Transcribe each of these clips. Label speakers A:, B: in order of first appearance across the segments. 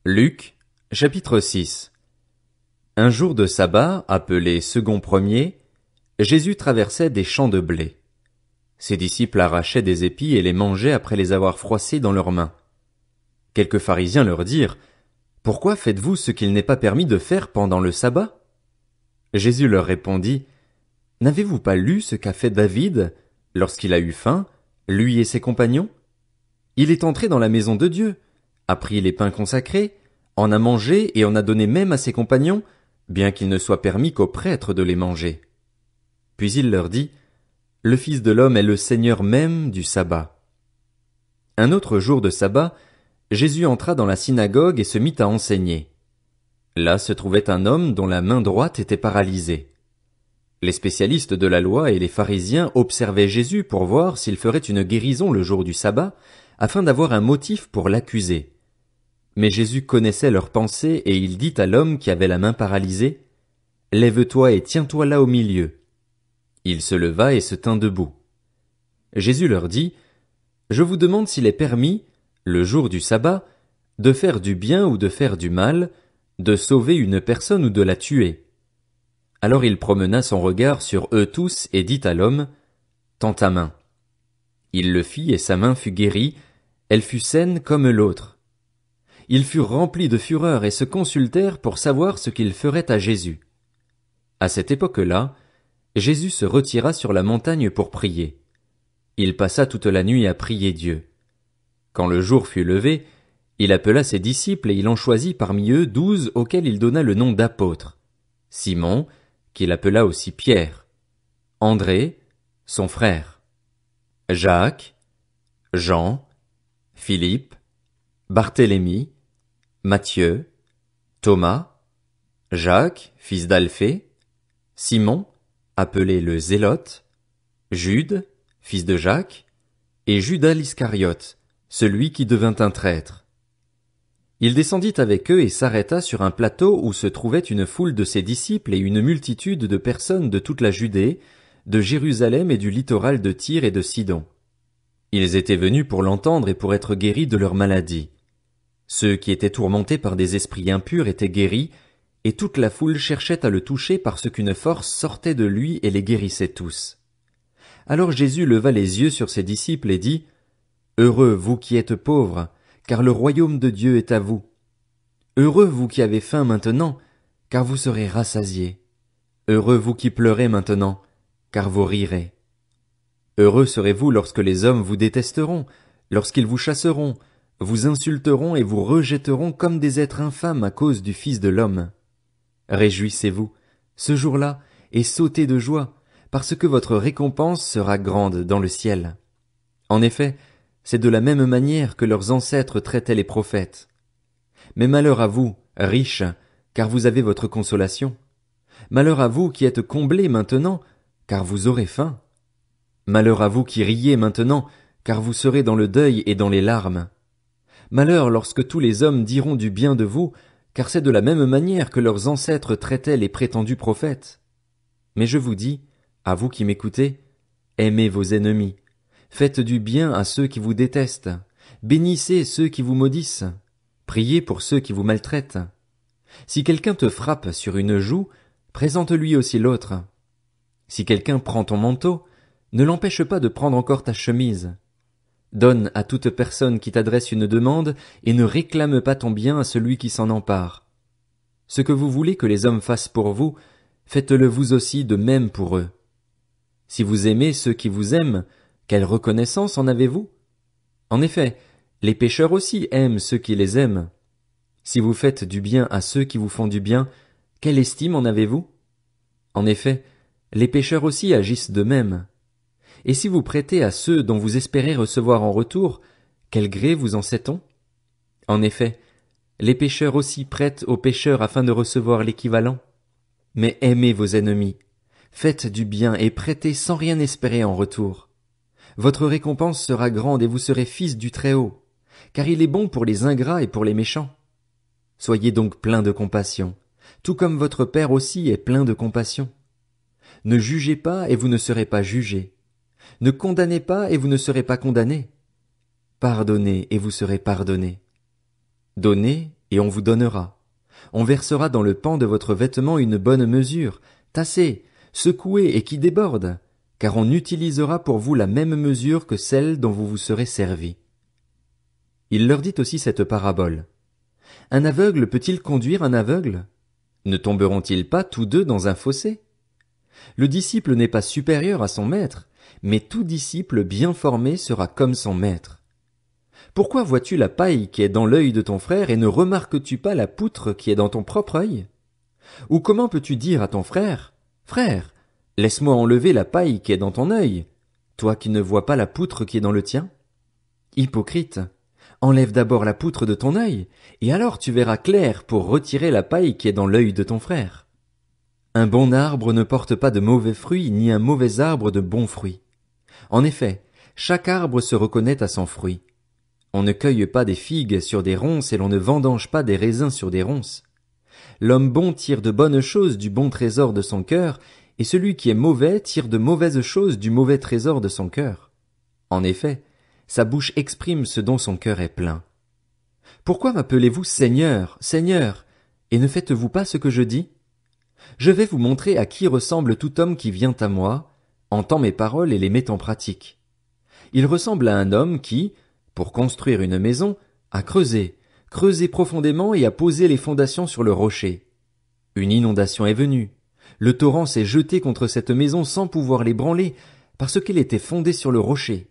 A: Luc, chapitre 6. Un jour de sabbat, appelé second premier, Jésus traversait des champs de blé. Ses disciples arrachaient des épis et les mangeaient après les avoir froissés dans leurs mains. Quelques pharisiens leur dirent: Pourquoi faites-vous ce qu'il n'est pas permis de faire pendant le sabbat? Jésus leur répondit: N'avez-vous pas lu ce qu'a fait David lorsqu'il a eu faim, lui et ses compagnons? Il est entré dans la maison de Dieu, a pris les pains consacrés, en a mangé et en a donné même à ses compagnons, bien qu'il ne soit permis qu'aux prêtres de les manger. Puis il leur dit: Le Fils de l'homme est le Seigneur même du sabbat. Un autre jour de sabbat, Jésus entra dans la synagogue et se mit à enseigner. Là se trouvait un homme dont la main droite était paralysée. Les spécialistes de la loi et les pharisiens observaient Jésus pour voir s'il ferait une guérison le jour du sabbat, afin d'avoir un motif pour l'accuser. Mais Jésus connaissait leurs pensées et il dit à l'homme qui avait la main paralysée: Lève-toi et tiens-toi là au milieu. Il se leva et se tint debout. Jésus leur dit: Je vous demande s'il est permis, le jour du sabbat, de faire du bien ou de faire du mal, de sauver une personne ou de la tuer. Alors il promena son regard sur eux tous et dit à l'homme: Tends ta main. Il le fit et sa main fut guérie, elle fut saine comme l'autre. Ils furent remplis de fureur et se consultèrent pour savoir ce qu'ils feraient à Jésus. À cette époque-là, Jésus se retira sur la montagne pour prier. Il passa toute la nuit à prier Dieu. Quand le jour fut levé, il appela ses disciples et il en choisit parmi eux 12 auxquels il donna le nom d'apôtres. Simon, qu'il appela aussi Pierre, André, son frère, Jacques, Jean, Philippe, Barthélemy, Matthieu, Thomas, Jacques, fils d'Alphée, Simon, appelé le Zélote, Jude, fils de Jacques, et Judas l'Iscariote, celui qui devint un traître. Il descendit avec eux et s'arrêta sur un plateau où se trouvait une foule de ses disciples et une multitude de personnes de toute la Judée, de Jérusalem et du littoral de Tyr et de Sidon. Ils étaient venus pour l'entendre et pour être guéris de leur maladie. Ceux qui étaient tourmentés par des esprits impurs étaient guéris, et toute la foule cherchait à le toucher parce qu'une force sortait de lui et les guérissait tous. Alors Jésus leva les yeux sur ses disciples et dit: Heureux vous qui êtes pauvres, car le royaume de Dieu est à vous. Heureux vous qui avez faim maintenant, car vous serez rassasiés. Heureux vous qui pleurez maintenant, car vous rirez. Heureux serez-vous lorsque les hommes vous détesteront, lorsqu'ils vous chasseront, vous insulteront et vous rejetteront comme des êtres infâmes à cause du Fils de l'homme. Réjouissez-vous, ce jour-là, et sautez de joie, parce que votre récompense sera grande dans le ciel. En effet, c'est de la même manière que leurs ancêtres traitaient les prophètes. Mais malheur à vous, riches, car vous avez votre consolation. Malheur à vous qui êtes comblés maintenant, car vous aurez faim. Malheur à vous qui riez maintenant, car vous serez dans le deuil et dans les larmes. Malheur lorsque tous les hommes diront du bien de vous, car c'est de la même manière que leurs ancêtres traitaient les prétendus prophètes. Mais je vous dis, à vous qui m'écoutez, aimez vos ennemis, faites du bien à ceux qui vous détestent, bénissez ceux qui vous maudissent, priez pour ceux qui vous maltraitent. Si quelqu'un te frappe sur une joue, présente-lui aussi l'autre. Si quelqu'un prend ton manteau, ne l'empêche pas de prendre encore ta chemise. Donne à toute personne qui t'adresse une demande et ne réclame pas ton bien à celui qui s'en empare. Ce que vous voulez que les hommes fassent pour vous, faites-le vous aussi de même pour eux. Si vous aimez ceux qui vous aiment, quelle reconnaissance en avez-vous? En effet, les pécheurs aussi aiment ceux qui les aiment. Si vous faites du bien à ceux qui vous font du bien, quelle estime en avez-vous? En effet, les pécheurs aussi agissent de même. Et si vous prêtez à ceux dont vous espérez recevoir en retour, quel gré vous en sait-on? En effet, les pécheurs aussi prêtent aux pécheurs afin de recevoir l'équivalent. Mais aimez vos ennemis, faites du bien et prêtez sans rien espérer en retour. Votre récompense sera grande et vous serez fils du Très-Haut, car il est bon pour les ingrats et pour les méchants. Soyez donc pleins de compassion, tout comme votre Père aussi est plein de compassion. Ne jugez pas et vous ne serez pas jugés. Ne condamnez pas et vous ne serez pas condamnés. Pardonnez et vous serez pardonnés. Donnez et on vous donnera. On versera dans le pan de votre vêtement une bonne mesure, tassée, secouée et qui déborde, car on utilisera pour vous la même mesure que celle dont vous vous serez servis. Il leur dit aussi cette parabole. Un aveugle peut-il conduire un aveugle? Ne tomberont-ils pas tous deux dans un fossé? Le disciple n'est pas supérieur à son maître, mais tout disciple bien formé sera comme son maître. Pourquoi vois-tu la paille qui est dans l'œil de ton frère et ne remarques-tu pas la poutre qui est dans ton propre œil? Ou comment peux-tu dire à ton frère, Frère, laisse-moi enlever la paille qui est dans ton œil, toi qui ne vois pas la poutre qui est dans le tien? Hypocrite, enlève d'abord la poutre de ton œil, et alors tu verras clair pour retirer la paille qui est dans l'œil de ton frère. Un bon arbre ne porte pas de mauvais fruits, ni un mauvais arbre de bons fruits. En effet, chaque arbre se reconnaît à son fruit. On ne cueille pas des figues sur des ronces et l'on ne vendange pas des raisins sur des ronces. L'homme bon tire de bonnes choses du bon trésor de son cœur, et celui qui est mauvais tire de mauvaises choses du mauvais trésor de son cœur. En effet, sa bouche exprime ce dont son cœur est plein. Pourquoi m'appelez-vous Seigneur, Seigneur, et ne faites-vous pas ce que je dis? Je vais vous montrer à qui ressemble tout homme qui vient à moi, entend mes paroles et les met en pratique. Il ressemble à un homme qui, pour construire une maison, a creusé profondément et a posé les fondations sur le rocher. Une inondation est venue. Le torrent s'est jeté contre cette maison sans pouvoir l'ébranler, parce qu'elle était fondée sur le rocher.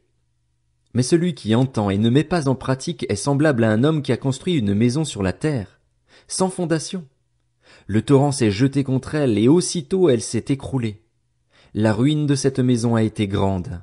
A: Mais celui qui entend et ne met pas en pratique est semblable à un homme qui a construit une maison sur la terre, sans fondation. Le torrent s'est jeté contre elle et aussitôt elle s'est écroulée. La ruine de cette maison a été grande.